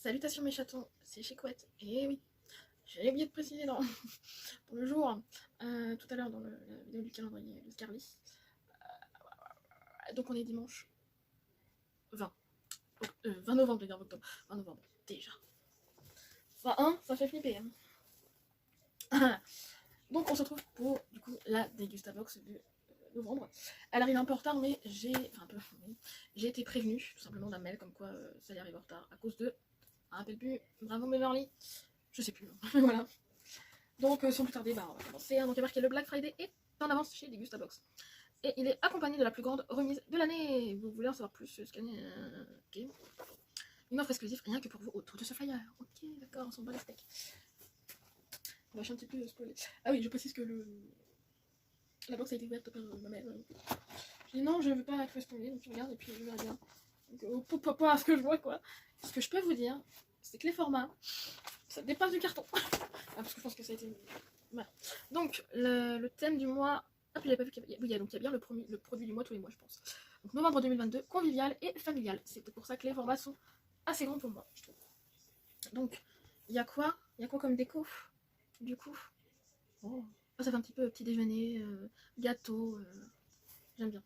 Salutations mes chatons, c'est Chicouette. Et oui, j'ai oublié de préciser dans le jour, tout à l'heure dans la vidéo du calendrier de Carly. Donc on est dimanche 20. 20 novembre, je vais dire octobre. 20 novembre, déjà. Ça fait flipper. Hein. Donc on se retrouve pour du coup la Dégustabox de novembre. Elle arrive un peu en retard, mais j'ai été prévenue tout simplement d'un mail comme quoi ça y arrive en retard à cause de. Je me rappelle plus, bravo Beverly, je sais plus, voilà. Donc sans plus tarder, on va commencer. Donc il y a marqué le Black Friday est en avance chez Dégustabox. Et il est accompagné de la plus grande remise de l'année. Vous voulez en savoir plus? Scanner. Ok. Une offre exclusive rien que pour vous autour de ce flyer. Ok, d'accord, on s'en bat les steaks. On va un petit peu spoiler. Ah oui, je précise que la box a été ouverte par ma mère. Je dis non, je veux pas que je spoiler, donc tu regardes et puis je verrai bien. Donc pas à ce que je vois quoi. Ce que je peux vous dire, c'est que les formats, ça dépasse du carton. Parce que je pense que ça a été. Voilà. Donc le thème du mois. Ah, puis j'avais pas vu qu'il y avait. Oui, il y a bien le produit du mois tous les mois, je pense. Donc novembre 2022, convivial et familial. C'est pour ça que les formats sont assez grands pour moi, je trouve. Donc, il y a quoi comme déco, du coup? Oh, ça fait un petit peu petit déjeuner, gâteau. J'aime bien.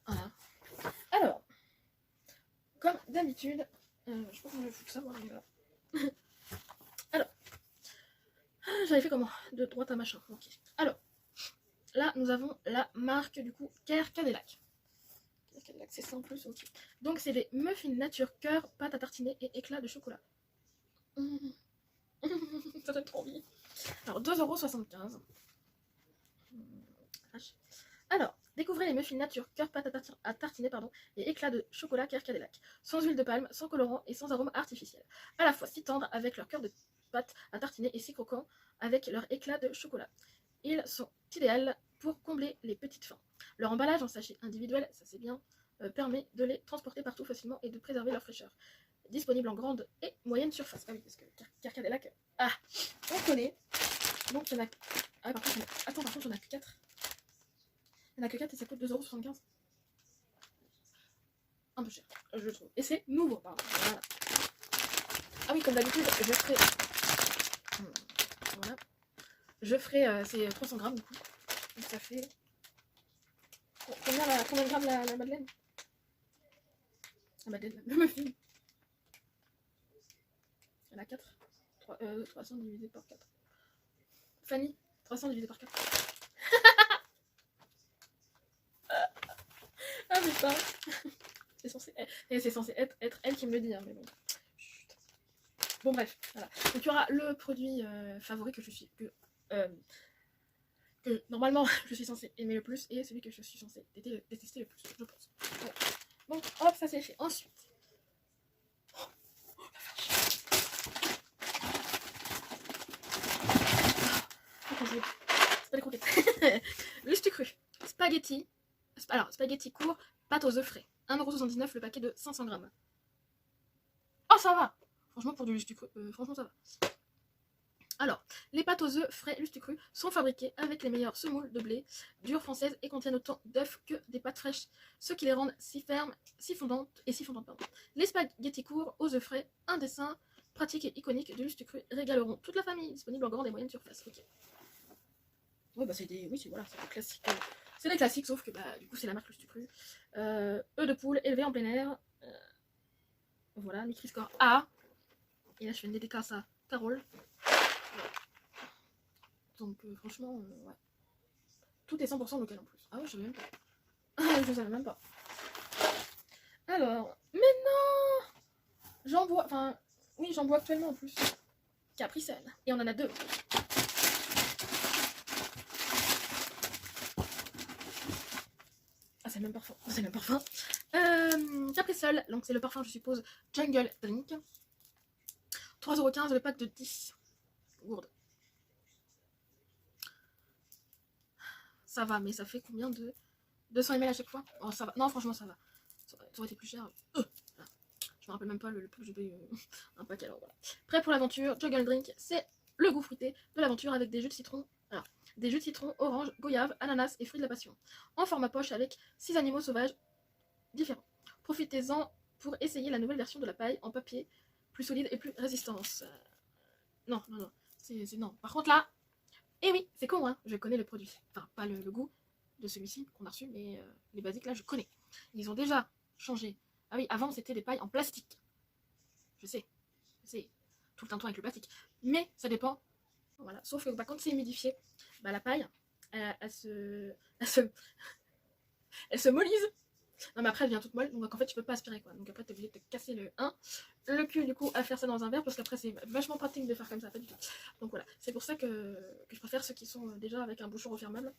Voilà. Alors, comme d'habitude, je pense que je vais foutre ça, moi, mais voilà. Alors, j'avais fait comment? De droite à machin. Ok. Alors, là, nous avons la marque, du coup, Care Cadillac. Cadillac, c'est ça en plus, ok. Donc, c'est des muffins nature cœur, pâte à tartiner et éclat de chocolat. Ça donne trop envie. Alors, 2,75 €. Alors, découvrez les muffins nature cœur, pâte à tartiner et éclat de chocolat Care Cadillac. Sans huile de palme, sans colorant et sans arôme artificiel. À la fois si tendres avec leur cœur de pâte à tartiner et si croquants avec leur éclat de chocolat. Ils sont idéaux pour combler les petites faims. Leur emballage en sachet individuel, ça c'est bien, permet de les transporter partout facilement et de préserver leur fraîcheur. Disponible en grande et moyenne surface. Ah oui, parce que Care Cadillac, on connaît. Donc il y en a. Ah, par contre, il y en a que 4. Il n'y en a que 4 et ça coûte 2,75 €. Un peu cher, je trouve. Et c'est nouveau, pardon. Voilà. Ah oui, comme d'habitude, je ferai. Voilà. Je ferai. C'est 300 grammes du coup. Donc ça fait. Combien de grammes la madeleine? La madeleine, le muffin. Il y en a 4. 300 divisé par 4. Fanny, 300 divisé par 4. Ah putain. C'est censé être elle qui me le dit, hein, mais bon. Chut. Bon bref, voilà. Donc il y aura le produit favori que normalement je suis censée aimer le plus et celui que je suis censée détester le plus, je pense. Voilà. Donc hop, ça c'est fait. Ensuite. Oh, la vache. C'est pas les croquettes. Lustre cru. Spaghetti. Alors, spaghetti court, pâte aux œufs frais. 1,79 € le paquet de 500 grammes. Oh, ça va! Franchement, pour du lustre cru, franchement, ça va. Alors, les pâtes aux œufs frais lustre cru sont fabriquées avec les meilleures semoules de blé dures françaises et contiennent autant d'œufs que des pâtes fraîches, ce qui les rend si fermes, si fondantes. Les spaghettis courts aux œufs frais, un dessin pratique et iconique de lustre cru, régaleront toute la famille, disponible en grande et moyenne surface. Ok. Ouais, c'est des classiques. C'est des classiques, sauf que du coup c'est la marque lustre cru. Œufs de poule élevés en plein air. Voilà, Nutri-Score A. Et là je fais une dédicace à Carole. Donc franchement, ouais. Tout est 100% local en plus. Ah ouais, je savais même pas. Je savais même pas. Alors, mais non! J'en bois, j'en bois actuellement en plus. Capri-Sun. Et on en a 2. Ah, c'est le même parfum. Capri-Sun, donc c'est le parfum, je suppose, Jungle Drink. 3,15 € le pack de 10 gourdes. Ça va, mais ça fait combien de 200 ml à chaque fois? Oh, ça va. Non, franchement, ça va. Ça aurait été plus cher. Je me rappelle même pas le prix que j'ai payé un paquet. Alors voilà. Prêt pour l'aventure, Jungle Drink, c'est le goût fruité de l'aventure avec des jus de citron. Alors, des jus de citron, orange, goyave, ananas et fruits de la passion. En format poche avec 6 animaux sauvages différents. Profitez-en pour essayer la nouvelle version de la paille en papier, plus solide et plus résistance. Non, non, non. C'est non. Par contre là, eh oui, c'est con, hein. Je connais le produit. Enfin, pas le goût de celui-ci qu'on a reçu, mais les basiques là, je connais. Ils ont déjà changé. Ah oui, avant c'était des pailles en plastique. Je sais. Tout le temps avec le plastique. Mais ça dépend. Voilà. Sauf que bah, quand c'est humidifié, bah, la paille, elle se mollise. Non mais après elle devient toute molle, donc en fait tu peux pas aspirer quoi. Donc après t'es obligé de te casser le cul du coup à faire ça dans un verre, parce qu'après c'est vachement pratique de faire comme ça, pas du tout. Donc voilà, c'est pour ça que je préfère ceux qui sont déjà avec un bouchon refermable.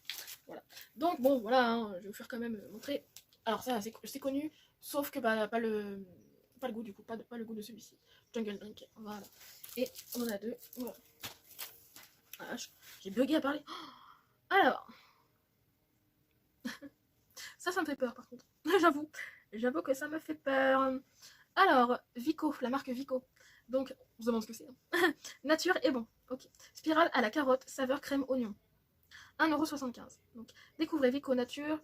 Voilà. Donc bon voilà, hein, je vais vous faire quand même montrer. Alors ça c'est connu, sauf que bah pas le goût du coup, pas le goût de celui-ci. Jungle Drink, voilà. Et on en a deux, voilà. Ah, j'ai bugué à parler. Alors ça me fait peur par contre. J'avoue que ça me fait peur. Alors, Vico, la marque Vico. Donc, on se demande ce que c'est. Hein. Nature et bon. Ok. Spirale à la carotte, saveur crème oignon. 1,75 €. Donc, découvrez Vico Nature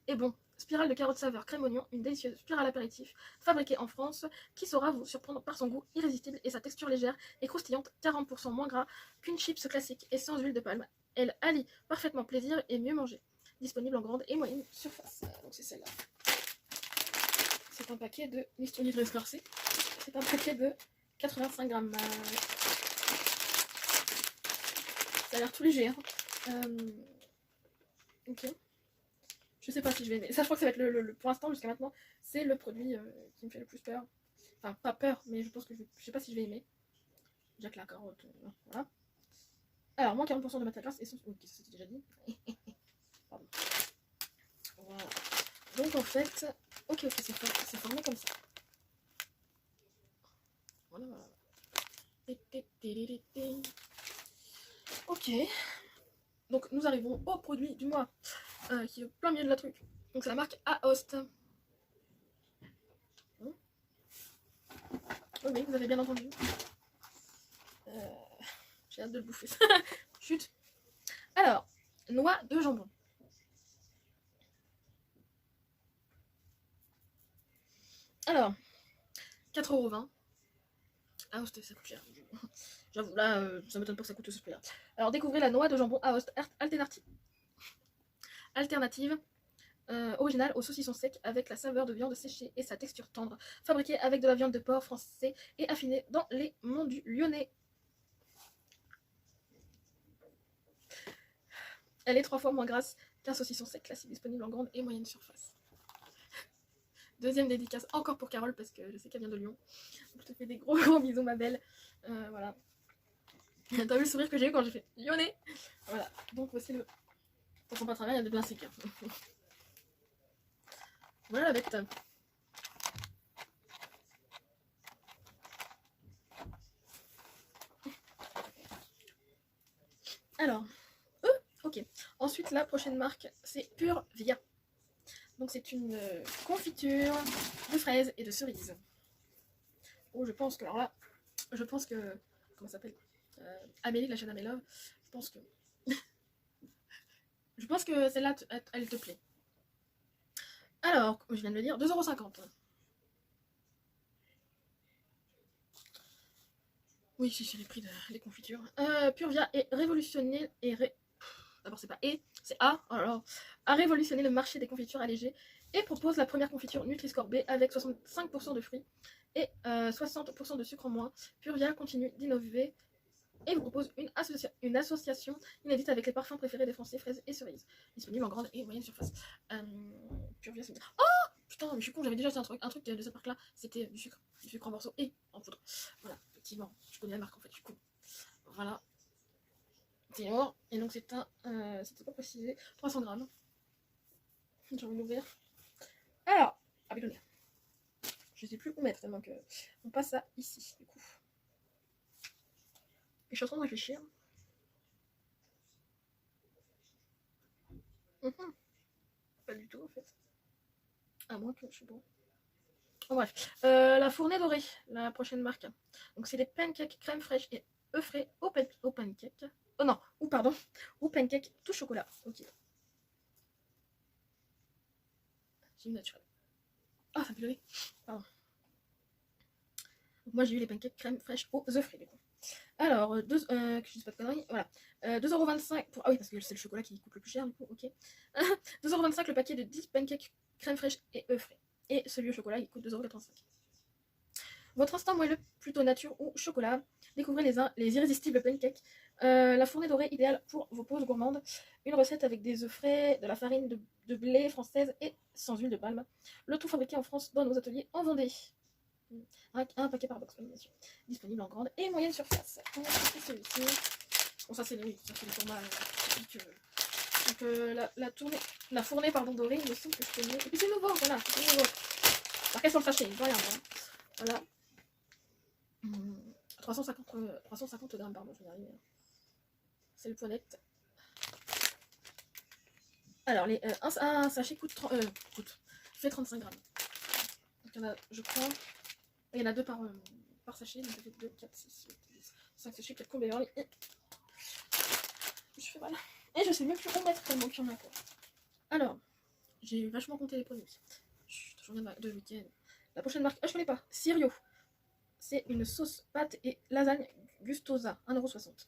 et bon. Spirale de carotte saveur crème oignon, une délicieuse spirale apéritif fabriquée en France qui saura vous surprendre par son goût irrésistible et sa texture légère et croustillante, 40% moins gras qu'une chips classique et sans huile de palme. Elle allie parfaitement plaisir et mieux manger. Disponible en grande et moyenne surface. Donc c'est celle-là. C'est un paquet de Listonnier de escorcé. C'est un paquet de 85 grammes. Ça a l'air tout léger. Hein. Ok. Je sais pas si je vais aimer. Ça, je crois que ça va être pour l'instant, jusqu'à maintenant, c'est le produit qui me fait le plus peur. Enfin, pas peur, mais je pense que je sais pas si je vais aimer. Jack la carotte. Voilà. Alors, moins 40% de matière grasse et sans. Ok, ça c'était déjà dit. Pardon. Voilà. Donc en fait, ok, c'est formé comme ça. Voilà, voilà. Ok. Donc nous arrivons au produit du mois, qui est au plein milieu de la truc. Donc c'est la marque Aoste. Oh oui, vous avez bien entendu. J'ai hâte de le bouffer. Chut. Alors, noix de jambon. Alors, 4,20 €. Aoste, ça coûte cher. J'avoue, là, ça m'étonne pas que ça coûte ce prix-là. Alors, découvrez la noix de jambon Aoste alternative. Originale au saucisson sec avec la saveur de viande séchée et sa texture tendre. Fabriquée avec de la viande de porc français et affinée dans les monts du Lyonnais. Elle est 3 fois moins grasse qu'un saucisson sec classique, disponible en grande et moyenne surface. Deuxième dédicace encore pour Carole parce que je sais qu'elle vient de Lyon. Je te fais des gros bisous ma belle. Voilà. T'as vu le sourire que j'ai eu quand j'ai fait Lyonnais. Voilà. Donc voici le. T'entends pas très bien, il y a de l'insec. Voilà la bête. Alors, ok. Ensuite, la prochaine marque, c'est Pure Via. Donc, c'est une confiture de fraises et de cerises. Oh, je pense que, alors là, comment ça s'appelle, Amélie, la chaîne Amélie, je pense que celle-là, elle te plaît. Alors, comme je viens de le dire, 2,50 €. Oui, c'est les prix des confitures. Pure Via est révolutionné D'abord, c'est pas c'est A. Alors, a révolutionné le marché des confitures allégées et propose la première confiture Nutri-Score B avec 65% de fruits et 60% de sucre en moins. Pure Via continue d'innover et vous propose une association inédite avec les parfums préférés des Français, fraises et cerises. Disponible en grande et moyenne surface. Pure Via, c'est bien. Oh putain, mais je suis con, j'avais déjà acheté un truc de cette marque-là. C'était du sucre en morceaux et en poudre. Voilà, effectivement, je connais la marque en fait, je suis con. Voilà. Et donc c'est c'était pas précisé, 300 grammes. J'ai envie de l'ouvrir. Alors, avec le nez. Je sais plus où mettre, tellement que on passe à ici, du coup. Et je suis en train de réfléchir. Pas du tout en fait. À moins que je suis bon. Oh, bref. La fournée dorée, la prochaine marque. Donc c'est des pancakes crème fraîche et œufs frais au pancake. Oh non, ou pancake tout chocolat. Ok. J'ai une naturelle. Ah, ça me fait lever. Pardon. Moi j'ai eu les pancakes crème fraîche aux œufs frits du coup. Alors, que je dise pas de conneries, voilà. 2,25€ pour... Ah oui, parce que c'est le chocolat qui coûte le plus cher du coup, ok. 2,25€ le paquet de 10 pancakes crème fraîche et œufs frais. Et celui au chocolat il coûte 2,85€. Votre instant moelleux, plutôt nature ou chocolat. Découvrez les irrésistibles pancakes. La fournée dorée idéale pour vos pauses gourmandes. Une recette avec des œufs frais, de la farine de blé française et sans huile de palme. Le tout fabriqué en France dans nos ateliers en Vendée. Un paquet par box, bien sûr. Disponible en grande et moyenne surface. On va tester celui-ci. Bon, ça c'est le format typique. Donc la fournée dorée, il me semble que je connais. Et puis c'est nouveau, voilà, c'est nouveau. Marqué sur le sachet, rien. Voilà. 350 grammes, pardon, je vais y arriver. C'est le poinette. Alors, un sachet fait 35 grammes. Donc, il y en a, je crois, il y en a 2 par sachet, donc ça fait 2, 4, 6, 8, 10, 5 sachets, 4 combes et je fais mal. Et je sais même plus où mettre tellement qu'il y en a quoi. Alors, j'ai vachement compté les produits. J'en ai de week-end. La prochaine marque, je connais pas, Sirio. C'est une sauce pâte et lasagne gustosa, 1,60€.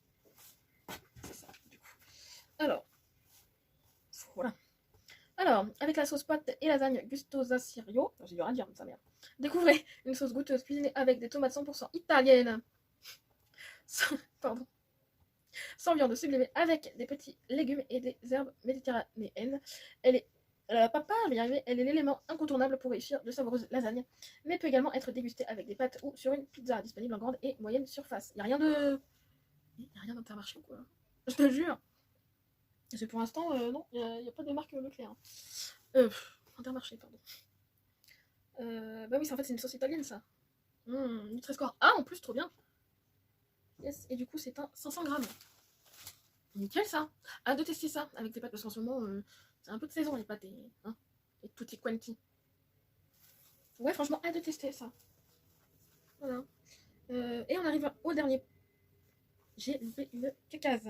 C'est ça, du coup. Alors, voilà. Alors, avec la sauce pâte et lasagne gustosa Sirio, j'ai dû rien dire, sa mère. Découvrez une sauce goûteuse cuisinée avec des tomates 100% italiennes. Pardon. Sans viande sublimée avec des petits légumes et des herbes méditerranéennes. Elle est l'élément incontournable pour réussir de savoureuses lasagnes, mais peut également être dégustée avec des pâtes ou sur une pizza, disponible en grande et moyenne surface. Il n'y a rien d'Intermarché, quoi. Je te jure. C'est pour l'instant, non, il n'y a pas de marque Leclerc. Intermarché, pardon. Bah oui, c'est une sauce italienne, ça. Nutri-Score A, en plus, trop bien. Yes, et du coup, c'est un 500 grammes. Nickel, ça. Hâte de tester ça avec tes pâtes, parce qu'en ce moment, c'est un peu de saison, les pâtes et tutti quanti. Ouais, franchement, hâte de tester ça. Voilà. Et on arrive au dernier. J'ai loupé une cacase.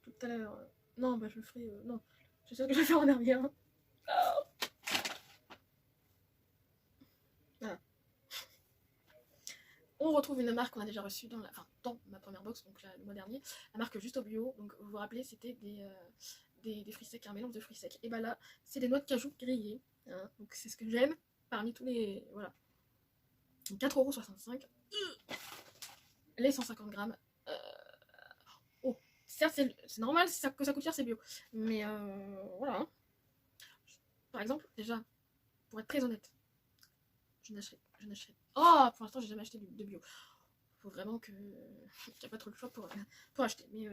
Tout à l'heure. Non, bah je le ferai. Non, je sais ce que je vais faire en dernier. Hein. Oh. Voilà. On retrouve une marque qu'on a déjà reçue dans ma première box, donc le mois dernier. La marque Justo Bio. Donc vous vous rappelez, c'était des fruits secs, un mélange de fruits secs. Et bah là, c'est des noix de cajou grillées. Hein, donc c'est ce que j'aime parmi tous les. Voilà. 4,65€. Les 150 grammes. Oh, certes, c'est normal que ça coûte cher, c'est bio. Mais voilà. Par exemple, déjà, pour être très honnête, je n'achète. Oh, pour l'instant, j'ai jamais acheté de bio. Faut vraiment qu'il n'y a pas trop le choix pour acheter. Mais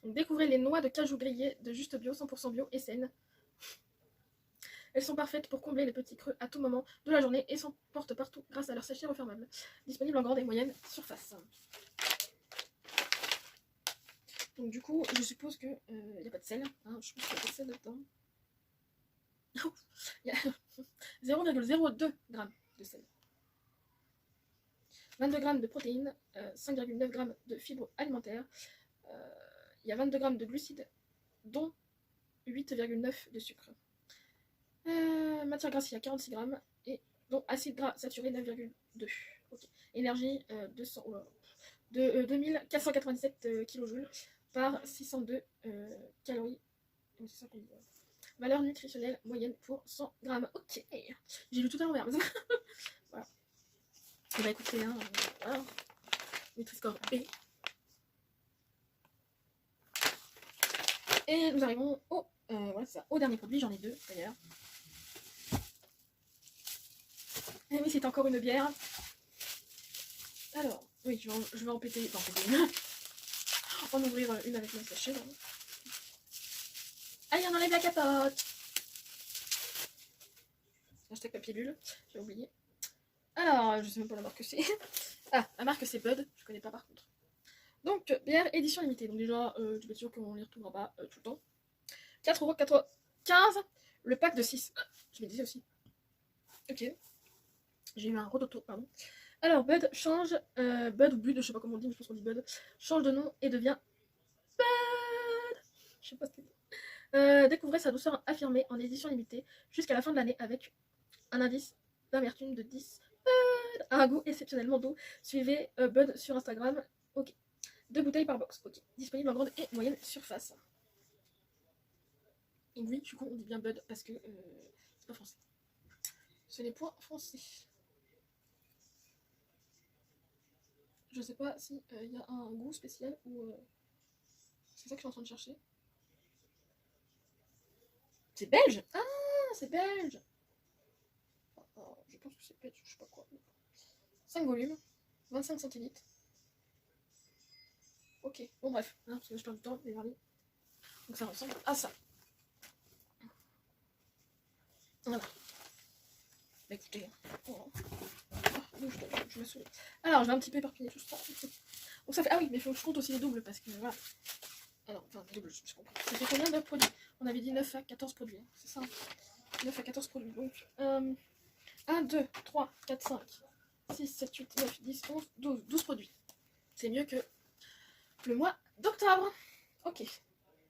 donc, découvrez les noix de cajou grillées de Juste Bio, 100% bio et saines. Elles sont parfaites pour combler les petits creux à tout moment de la journée et s'emportent partout grâce à leur sachet refermable. Disponible en grande et moyenne surface. Donc du coup, je suppose qu'il n'y a pas de sel. Hein, je pense qu'il n'y a pas de sel dedans. Il y a 0,02 g de sel. 22 g de protéines, 5,9 g de fibres alimentaires. Il y a 22 g de glucides, dont 8,9 de sucre. Matière grasse, il y a 46 g, et dont acide gras saturé 9,2. Okay. Énergie 2497 kJ par 602 calories. Valeur nutritionnelle moyenne pour 100 g. Ok, j'ai lu tout à l'envers. Voilà. Et bah écoutez, hein, voilà. Nutri-Score B. Et nous arrivons au dernier produit, j'en ai 2 d'ailleurs. Et oui, c'est encore une bière. Alors, oui, je vais en péter une. En ouvrir une avec mon sachet. Allez, on enlève la capote. Hashtag papier bulle, j'ai oublié. Alors, je sais même pas la marque que c'est. Ah, la marque c'est Bud, je connais pas par contre. Donc, bière édition limitée. Donc déjà, je suis sûr qu'on les retrouvera pas tout le temps. 4,95€ le pack de 6. Je me disais aussi. Ok. J'ai eu un rototo, pardon. Alors, Bud change, Bud ou Bud, je sais pas comment on dit, mais je pense qu'on dit Bud, change de nom et devient Bud. Je sais pas ce que c'est. Découvrez sa douceur affirmée en édition limitée jusqu'à la fin de l'année avec un indice d'amertume de 10. Bud. un goût exceptionnellement doux. Suivez Bud sur Instagram. Ok. 2 bouteilles par box. Ok. Disponible en grande et moyenne surface. Et oui, du coup, on dit bien Bud parce que c'est pas français. Ce n'est point français. Je sais pas si y a un goût spécial ou c'est ça que je suis en train de chercher. C'est belge. Ah, c'est belge. Je pense que c'est belge, je sais pas quoi. 5 volumes, 25 centilitres. Ok, bon bref, hein, parce que je perds du temps, les varlis. Donc ça ressemble à ça. Voilà. Bah écoutez, je me saoule. Alors, je vais un petit peu éparpiller tout ça. Donc ça fait... Ah oui, mais il faut que je compte aussi les doubles, parce que voilà. Alors, enfin, les doubles, je comprends. Ça fait combien de produits? On avait dit 9 à 14 produits, hein, c'est ça? 9 à 14 produits, donc... 1, 2, 3, 4, 5, 6, 7, 8, 9, 10, 11, 12. 12 produits. C'est mieux que le mois d'octobre. Ok.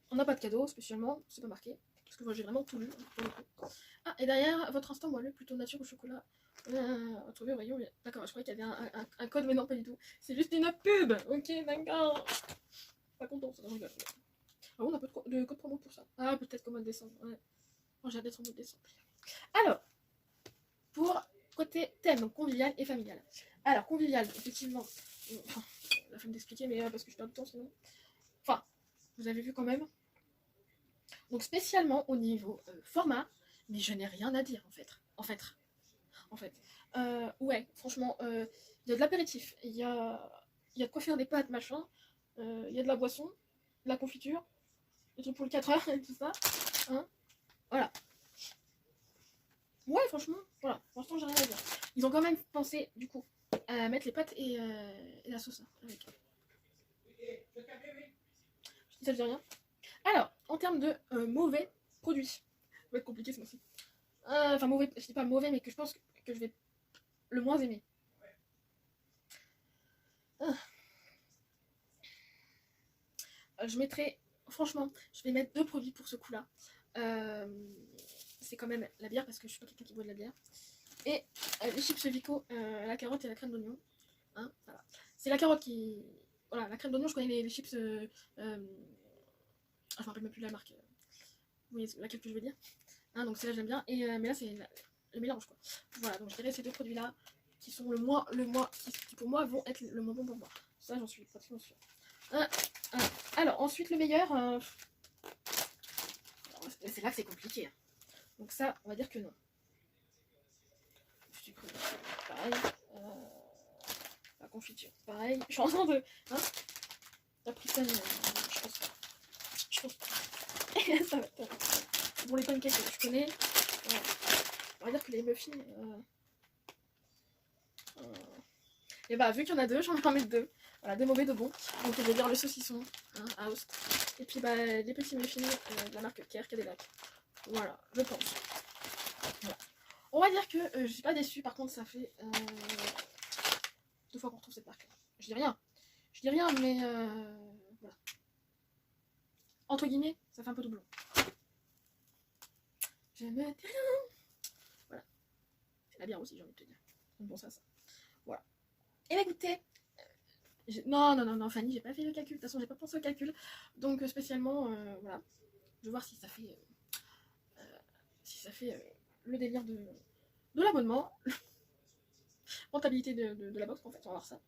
On n'a pas de cadeau spécialement, c'est pas marqué. Parce que moi j'ai vraiment tout lu. Ah, et derrière, votre instant moelleux, plutôt nature au chocolat. Trouvé au rayon. D'accord, je croyais qu'il y avait un code, mais non, pas du tout. C'est juste une pub. Ok, d'accord. Pas content, ça, je rigole. Ah, on n'a pas de code promo pour ça. Ah, peut-être qu'au mois de décembre. Ouais. Oh, j'ai hâte d'être au mois de décembre. Alors, pour côté thème, donc convivial et familial. Alors, convivial, effectivement. La flemme d'expliquer, mais parce que je perds du temps sinon. Enfin, vous avez vu quand même. Donc, spécialement au niveau format, mais je n'ai rien à dire en fait. Ouais, franchement, il y a de l'apéritif, il y a de quoi faire des pâtes, machin, il y a de la boisson, de la confiture, des trucs pour le 4 heures et tout ça. Hein, voilà. Ouais, franchement, voilà. Pour l'instant, j'ai rien à dire. Ils ont quand même pensé, du coup, à mettre les pâtes et la sauce. Hein, avec. Ça ne dit rien. Alors, en termes de mauvais produits, ça va être compliqué ce mois-ci. Enfin, mauvais, je dis pas mauvais, mais que je pense que je vais le moins aimer. Je mettrai, franchement, je vais mettre 2 produits pour ce coup-là. C'est quand même la bière, parce que je suis pas quelqu'un qui boit de la bière. Et les chips Vico, la carotte et la crème d'oignon. Hein, voilà. C'est la carotte qui... Voilà, la crème d'oignon, je connais les chips... je me rappelle même plus la marque. Vous voyez laquelle que je veux dire. Hein, donc celle-là, j'aime bien. Et, mais là, c'est le mélange, quoi. Voilà, donc je dirais ces 2 produits-là, qui sont qui pour moi vont être le moins bon pour moi. Ça, j'en suis pratiquement sûre. Alors, ensuite, le meilleur... c'est là que c'est compliqué. Hein. Donc ça, on va dire que non. Je suis cru. Pareil. La confiture, pareil. Je suis en train de... Hein, la pristane, je pense pas. Je pense pas. Ça va être... Bon, les pancakes, je connais. On va dire que les muffins... Et bah, vu qu'il y en a 2, j'en vais en mettre 2. Voilà, 2 mauvais, 2 bons. Donc je vais dire le saucisson, hein, House. Et puis bah, les petits muffins de la marque Kerr, Cadillac. Voilà, je pense. Voilà. On va dire que je suis pas déçue, par contre ça fait 2 fois qu'on retrouve cette marque là. Je dis rien, mais voilà. Entre guillemets, ça fait un peu doublon. Je me dis rien. Voilà. C'est la bière aussi, j'ai envie de te dire. Bon, ça. Voilà. Et bah écoutez, non, Fanny, j'ai pas fait le calcul. De toute façon, j'ai pas pensé au calcul. Donc, spécialement, voilà. Je vais voir si ça fait, le délire de l'abonnement. Rentabilité de la box, en fait. On va voir ça.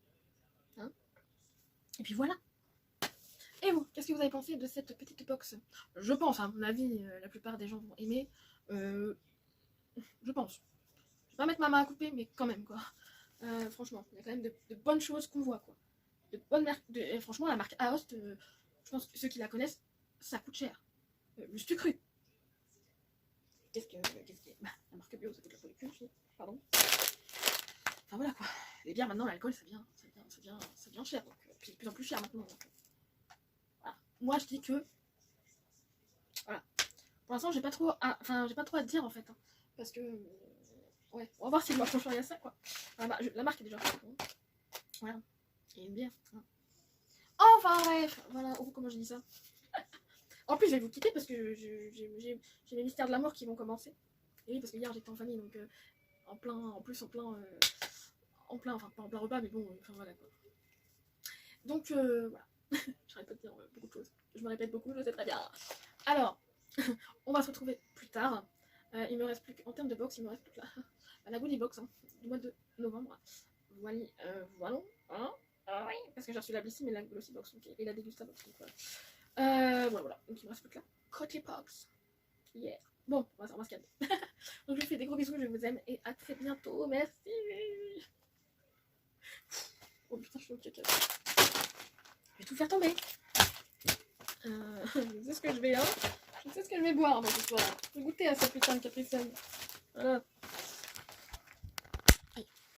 Hein, et puis voilà. Et vous, qu'est-ce que vous avez pensé de cette petite box? Je pense, à mon avis, la plupart des gens vont aimer. Je pense. Je vais pas mettre ma main à couper, mais quand même, quoi. Franchement, il y a quand même de bonnes choses qu'on voit, quoi. De bonnes marques. Franchement, la marque Aost, je pense que ceux qui la connaissent, ça coûte cher. Le cru. Qu'est-ce que bah, la marque bio, ça coûte la peau du cul aussi. Pardon. Enfin voilà, quoi. Les bières, maintenant, l'alcool, ça devient cher. Donc, puis de plus en plus cher maintenant. Donc, voilà. Moi, je dis que... Voilà. Pour l'instant, j'ai pas trop à dire, en fait. Hein, parce que... ouais, on va voir si le mois prochain il y a ça, quoi. La marque est déjà faite. Hein. Voilà. Il y a une bière. Hein. Enfin bref, voilà, oh, comment je dis ça. En plus, je vais vous quitter parce que j'ai les mystères de l'amour qui vont commencer. Et oui, parce que hier j'étais en famille, donc en plein en plein, enfin pas en plein repas, mais bon, enfin voilà quoi. Donc voilà, j'arrête pas de dire beaucoup de choses. Je me répète beaucoup, je sais très bien. Alors, on va se retrouver plus tard. Il me reste plus qu'en termes de box, il me reste plus que la goodie box hein, du mois de novembre. Voilà, voilà. Hein, ah oui, parce que j'ai reçu la Blissy, mais la Glossy box donc, et la Dégusta box. Donc, voilà, donc il me reste plus que la côté box. Yeah. Bon, on va se calmer. Donc je vous fais des gros bisous, je vous aime et à très bientôt. Merci. Oh putain, je suis au caca. Je vais tout faire tomber. Je sais ce que je vais, hein. Je sais ce que je vais boire dans ce soir. Je vais goûter à cette putain de Capri Sun. Voilà.